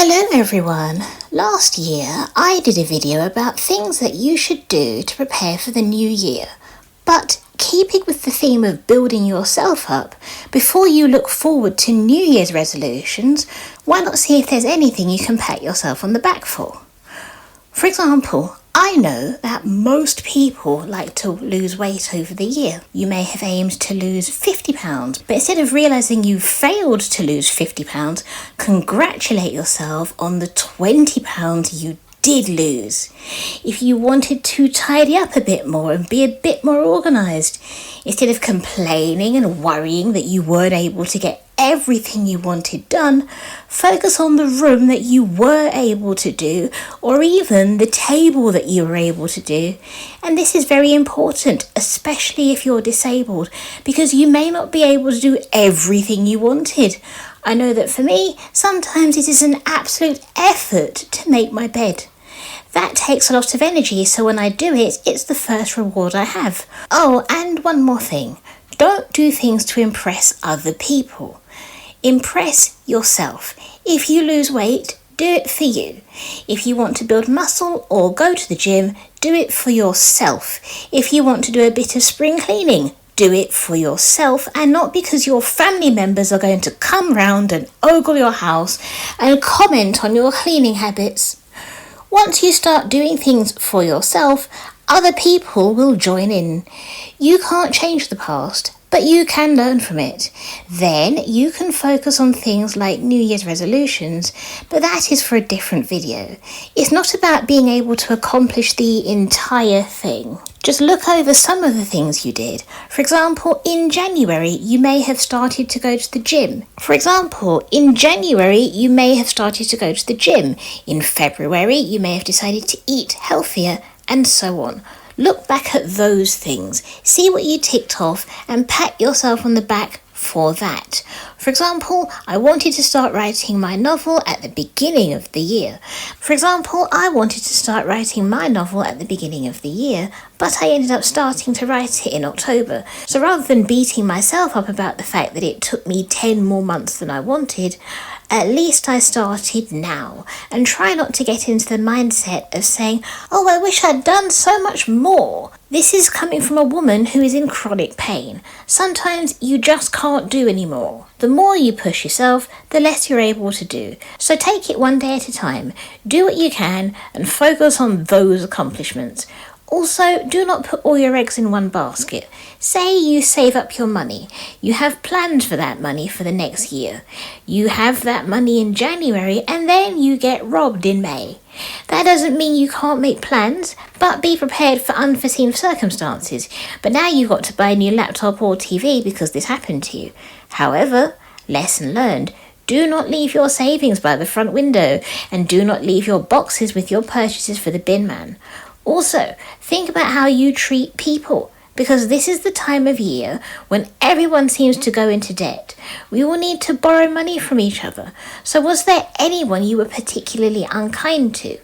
Hello everyone! Last year I did a video about things that you should do to prepare for the new year. But keeping with the theme of building yourself up, before you look forward to New Year's resolutions, why not see if there's anything you can pat yourself on the back for? For example, I know that most people like to lose weight over the year. You may have aimed to lose 50 pounds, but instead of realising you failed to lose 50 pounds, congratulate yourself on the 20 pounds you did lose. If you wanted to tidy up a bit more and be a bit more organised, instead of complaining and worrying that you weren't able to get everything you wanted done, focus on the room that you were able to do, or even the table that you were able to do. And this is very important, especially if you're disabled, because you may not be able to do everything you wanted. I know that for me, sometimes it is an absolute effort to make my bed. That takes a lot of energy, so when I do it, it's the first reward I have. Oh, and one more thing. Don't do things to impress other people. Impress yourself. If you lose weight, do it for you. If you want to build muscle or go to the gym, do it for yourself. If you want to do a bit of spring cleaning, do it for yourself, and not because your family members are going to come round and ogle your house and comment on your cleaning habits. Once you start doing things for yourself, other people will join in. You can't change the past, but you can learn from it. Then you can focus on things like New Year's resolutions, but that is for a different video. It's not about being able to accomplish the entire thing. Just look over some of the things you did. For example, in January, you may have started to go to the gym. In February, you may have decided to eat healthier, and so on. Look back at those things, see what you ticked off, and pat yourself on the back for that. For example, I wanted to start writing my novel at the beginning of the year. But I ended up starting to write it in October. So rather than beating myself up about the fact that it took me 10 more months than I wanted, at least I started now, and try not to get into the mindset of saying, oh, I wish I'd done so much more. This is coming from a woman who is in chronic pain. Sometimes you just can't do anymore. The more you push yourself, the less you're able to do. So take it one day at a time. Do what you can and focus on those accomplishments. Also, do not put all your eggs in one basket. Say you save up your money. You have plans for that money for the next year. You have that money in January and then you get robbed in May. That doesn't mean you can't make plans, but be prepared for unforeseen circumstances. But now you've got to buy a new laptop or TV because this happened to you. However, lesson learned. Do not leave your savings by the front window, and do not leave your boxes with your purchases for the bin man. Also, think about how you treat people, because this is the time of year when everyone seems to go into debt. We all need to borrow money from each other. So was there anyone you were particularly unkind to?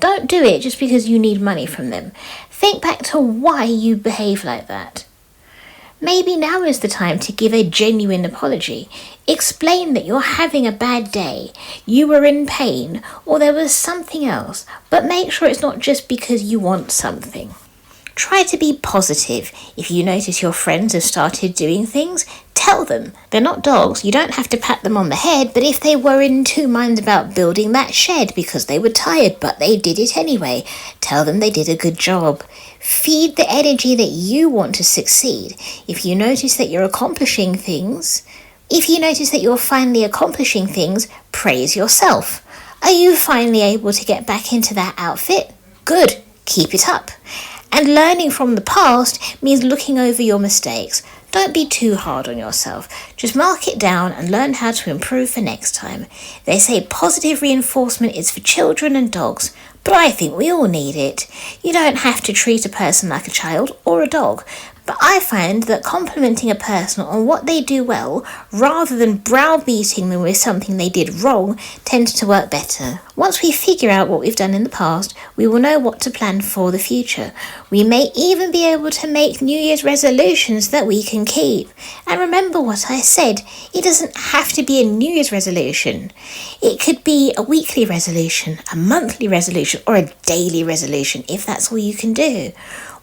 Don't do it just because you need money from them. Think back to why you behave like that. Maybe now is the time to give a genuine apology. Explain that you're having a bad day, you were in pain, or there was something else, but make sure it's not just because you want something. Try to be positive. If you notice your friends have started doing things, tell them. They're not dogs, you don't have to pat them on the head, but if they were in two minds about building that shed because they were tired but they did it anyway, tell them they did a good job. Feed the energy that you want to succeed. If you notice that you're finally accomplishing things, praise yourself. Are you finally able to get back into that outfit? Good, keep it up. And learning from the past means looking over your mistakes. Don't be too hard on yourself. Just mark it down and learn how to improve for next time. They say positive reinforcement is for children and dogs, but I think we all need it. You don't have to treat a person like a child or a dog, But I find that complimenting a person on what they do well, rather than browbeating them with something they did wrong, tends to work better. Once we figure out what we've done in the past, we will know what to plan for the future. We may even be able to make New Year's resolutions that we can keep. And remember what I said, it doesn't have to be a New Year's resolution. It could be a weekly resolution, a monthly resolution, or a daily resolution, if that's all you can do.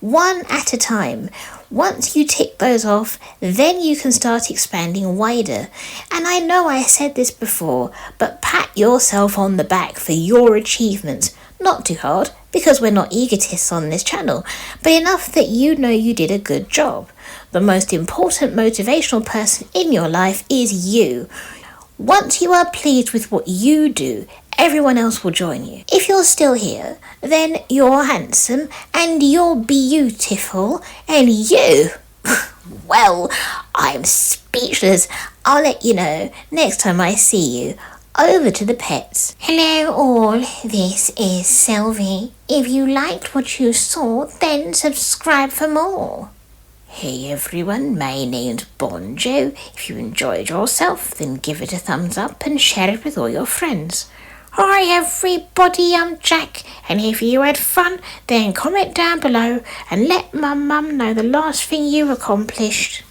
One at a time. Once you tick those off, then you can start expanding wider. And I know I said this before, but pat yourself on the back for your achievements. Not too hard, because we're not egotists on this channel, but enough that you know you did a good job. The most important motivational person in your life is you. Once you are pleased with what you do, everyone else will join you. If you're still here, then you're handsome and you're beautiful and you, well, I'm speechless. I'll let you know next time I see you. Over to the pets. Hello all, this is Sylvie. If you liked what you saw, then subscribe for more. Hey everyone, my name's Bonjo. If you enjoyed yourself, then give it a thumbs up and share it with all your friends. Hi everybody, I'm Jack, and if you had fun, then comment down below and let my mum know the last thing you accomplished.